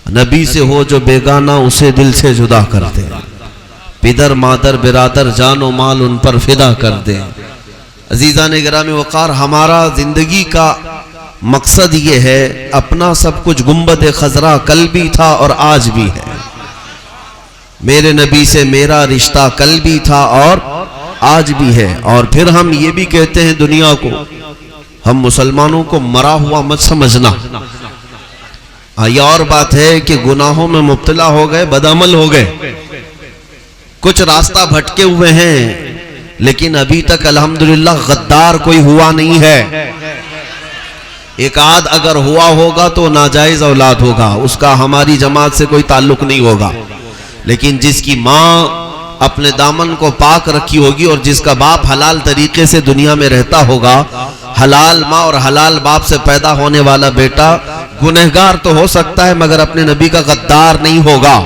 نبی سے ہو جو بیگانہ اسے دل سے جدا کر دے، پدر مادر برادر جان و مال ان پر فدا کر دے۔ عزیزان گرامی وقار، ہمارا زندگی کا مقصد یہ ہے، اپنا سب کچھ گنبد خضرا کل بھی تھا اور آج بھی ہے، میرے نبی سے میرا رشتہ کل بھی تھا اور آج بھی ہے۔ اور پھر ہم یہ بھی کہتے ہیں دنیا کو، ہم مسلمانوں کو مرا ہوا مت سمجھنا۔ یہ اور بات ہے کہ گناہوں میں مبتلا ہو گئے، بدعمل ہو گئے، کچھ راستہ بھٹکے ہوئے ہیں، لیکن ابھی تک الحمدللہ غدار کوئی ہوا نہیں ہے۔ ایک آدھ اگر ہوا ہوگا تو ناجائز اولاد ہوگا، اس کا ہماری جماعت سے کوئی تعلق نہیں ہوگا، لیکن جس کی ماں اپنے دامن کو پاک رکھی ہوگی اور جس کا باپ حلال طریقے سے دنیا میں رہتا ہوگا، حلال ماں اور حلال باپ سے پیدا ہونے والا بیٹا گنہگار تو ہو سکتا ہے مگر اپنے نبی کا غدار نہیں ہوگا۔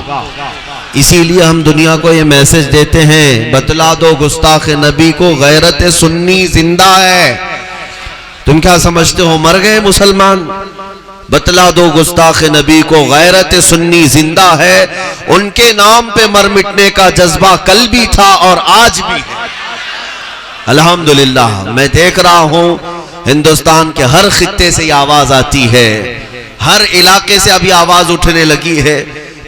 اسی لیے ہم دنیا کو یہ میسج دیتے ہیں، بتلا دو گستاخ نبی کو غیرت سنی زندہ ہے۔ تم کیا سمجھتے ہو مر گئے مسلمان؟ بتلا دو گستاخ نبی کو غیرت سنی زندہ ہے، ان کے نام پہ مر مٹنے کا جذبہ کل بھی تھا اور آج بھی ہے۔ الحمدللہ میں دیکھ رہا ہوں ہندوستان کے ہر خطے سے یہ آواز آتی ہے، ہر علاقے سے ابھی آواز اٹھنے لگی ہے۔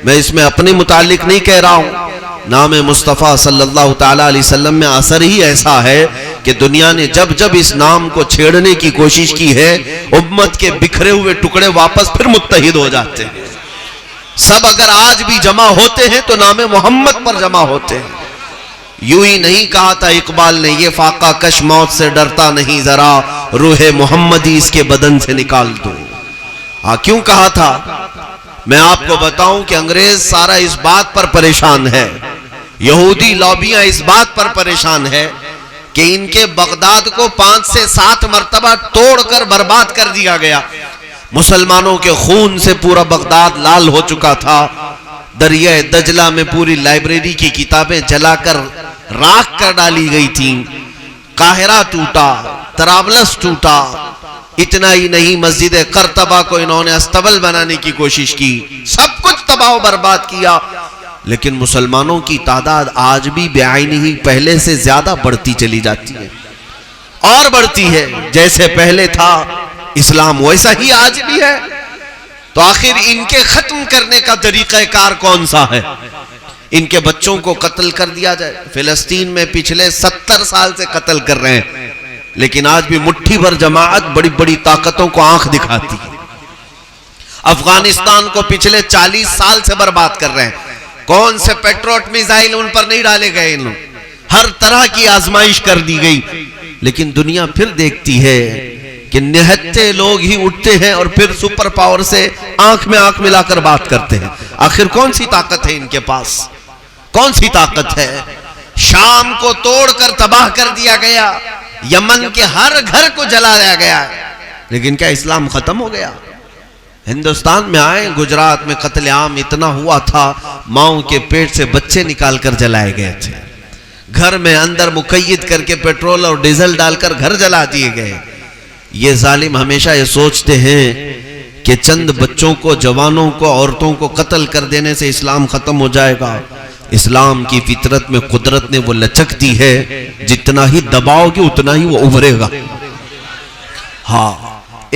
میں اس میں اپنے متعلق نہیں کہہ رہا ہوں، نام مصطفیٰ صلی اللہ تعالیٰ علیہ وسلم میں اثر ہی ایسا ہے کہ دنیا نے جب جب اس نام کو چھیڑنے کی کوشش کی ہے، امت کے بکھرے ہوئے ٹکڑے واپس پھر متحد ہو جاتے ہیں۔ سب اگر آج بھی جمع ہوتے ہیں تو نام محمد پر جمع ہوتے ہیں۔ یوں ہی نہیں کہا تھا اقبال نے، یہ فاقہ کش موت سے ڈرتا نہیں، ذرا روح محمدی اس کے بدن سے نکال دو۔ کیوں کہا تھا؟ میں آپ کو بتاؤں کہ انگریز سارا اس بات پر پریشان ہے، یہودی لابیاں اس بات پر پریشان ہے کہ ان کے بغداد کو 5 سے 7 مرتبہ توڑ کر برباد کر دیا گیا۔ مسلمانوں کے خون سے پورا بغداد لال ہو چکا تھا، دریائے دجلہ میں پوری لائبریری کی کتابیں جلا کر راکھ کر ڈالی گئی تھیں، قاہرہ ٹوٹا، طرابلس ٹوٹا، اتنا ہی نہیں مسجد قرطبہ کو انہوں نے استبل بنانے کی کوشش کی، سب کچھ تباہ و برباد کیا، لیکن مسلمانوں کی تعداد آج بھی بعینی ہی پہلے سے زیادہ بڑھتی چلی جاتی ہے، اور بڑھتی ہے۔ جیسے پہلے تھا اسلام ویسا ہی آج بھی ہے۔ تو آخر ان کے ختم کرنے کا طریقہ کار کون سا ہے؟ ان کے بچوں کو قتل کر دیا جائے۔ فلسطین میں پچھلے 70 سال سے قتل کر رہے ہیں، لیکن آج بھی مٹھی بھر جماعت بڑی بڑی طاقتوں کو آنکھ دکھاتی ہے۔ افغانستان کو پچھلے 40 سال سے برباد کر رہے ہیں، کون سے پیٹروٹ میزائل ان پر نہیں ڈالے گئے، ہر طرح کی آزمائش کر دی گئی، لیکن دنیا پھر دیکھتی ہے کہ نہتے لوگ ہی اٹھتے ہیں اور پھر سپر پاور سے آنکھ میں آنکھ ملا کر بات کرتے ہیں۔ آخر کون سی طاقت ہے ان کے پاس؟ کون سی طاقت ہے؟ شام کو توڑ کر تباہ کر دیا گیا، یمن کے ہر گھر کو جلایا گیا، لیکن کیا اسلام ختم ہو گیا؟ ہندوستان میں آئے، گجرات میں قتل عام اتنا ہوا تھا، ماؤں کے پیٹ سے بچے نکال کر جلائے گئے تھے، گھر میں اندر مقید کر کے پیٹرول اور ڈیزل ڈال کر گھر جلا دیے گئے۔ یہ ظالم ہمیشہ یہ سوچتے ہیں کہ چند بچوں کو، جوانوں کو، عورتوں کو قتل کر دینے سے اسلام ختم ہو جائے گا۔ اسلام کی فطرت میں قدرت نے وہ لچک دی ہے، جتنا ہی دباؤ گے اتنا ہی وہ ابھرے گا۔ ہاں،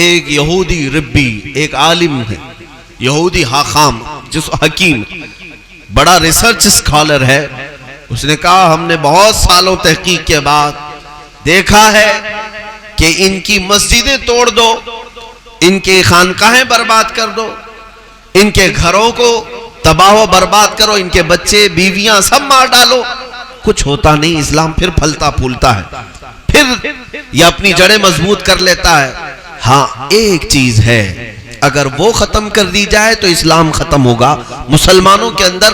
ایک یہودی ربی، ایک عالم ہے یہودی حاخام، جس حکیم، بڑا ریسرچ اسکالر ہے، اس نے کہا ہم نے بہت سالوں تحقیق کے بعد دیکھا ہے کہ ان کی مسجدیں توڑ دو، ان کے خانقاہیں برباد کر دو، ان کے گھروں کو تباہ و برباد کرو، ان کے بچے بیویاں سب مار ڈالو، کچھ ہوتا نہیں، اسلام پھر پھلتا پھولتا ہے، پھر یہ اپنی جڑیں مضبوط کر لیتا ہے۔ ہاں، ایک چیز ہے، اگر وہ ختم کر دی جائے تو اسلام ختم ہوگا، مسلمانوں کے اندر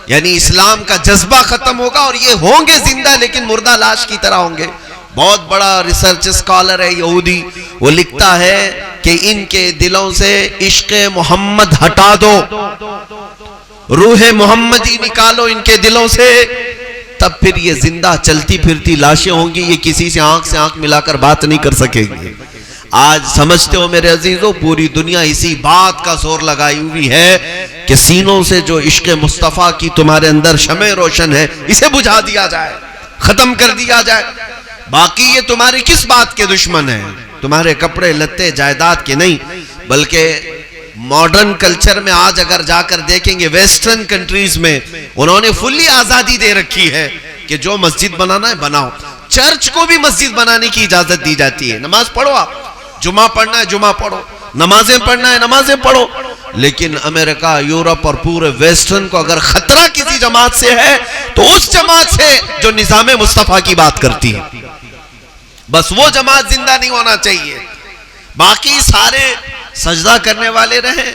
یعنی اسلام کا جذبہ ختم ہوگا، اور یہ ہوں گے زندہ لیکن مردہ لاش کی طرح ہوں گے۔ بہت بڑا ریسرچ اسکالر ہے یہودی، وہ لکھتا ہے کہ ان کے دلوں سے عشق محمد ہٹا دو، روح محمدی نکالو ان کے دلوں سے، تب پھر یہ زندہ چلتی پھرتی لاشیں ہوں گی، یہ کسی سے آنکھ ملا کر بات نہیں کر سکے گی۔ آج سمجھتے ہو میرے عزیزوں پوری دنیا اسی بات کا زور لگائی ہوئی ہے کہ سینوں سے جو عشق مصطفیٰ کی تمہارے اندر شمع روشن ہے اسے بجھا دیا جائے، ختم کر دیا جائے۔ باقی یہ تمہاری کس بات کے دشمن ہیں؟ تمہارے کپڑے لتے جائیداد کے نہیں، بلکہ ماڈرن کلچر میں آج اگر جا کر دیکھیں گے ویسٹرن کنٹریز میں انہوں نے فلی آزادی دے رکھی ہے کہ جو مسجد بنانا ہے بناؤ۔ چرچ کو بھی مسجد بنانے کی اجازت دی جاتی ہے، نماز پڑھو، آپ جمعہ پڑھنا ہے جمعہ پڑھو، نمازیں پڑھنا ہے نمازیں پڑھو۔ لیکن امریکہ، یورپ اور پورے ویسٹرن کو اگر خطرہ کسی جماعت سے ہے تو اس جماعت سے جو نظام مصطفیٰ کی بات کرتی ہے، بس وہ جماعت زندہ نہیں ہونا چاہیے۔ باقی سارے سجدہ کرنے والے رہیں،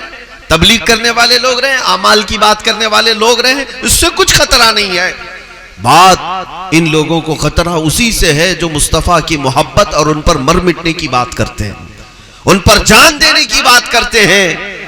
تبلیغ کرنے والے لوگ رہیں، اعمال کی بات کرنے والے لوگ رہیں، اس سے کچھ خطرہ نہیں ہے۔ بات ان لوگوں کو خطرہ اسی سے ہے جو مصطفیٰ کی محبت اور ان پر مر مٹنے کی بات کرتے ہیں، ان پر جان دینے کی بات کرتے ہیں۔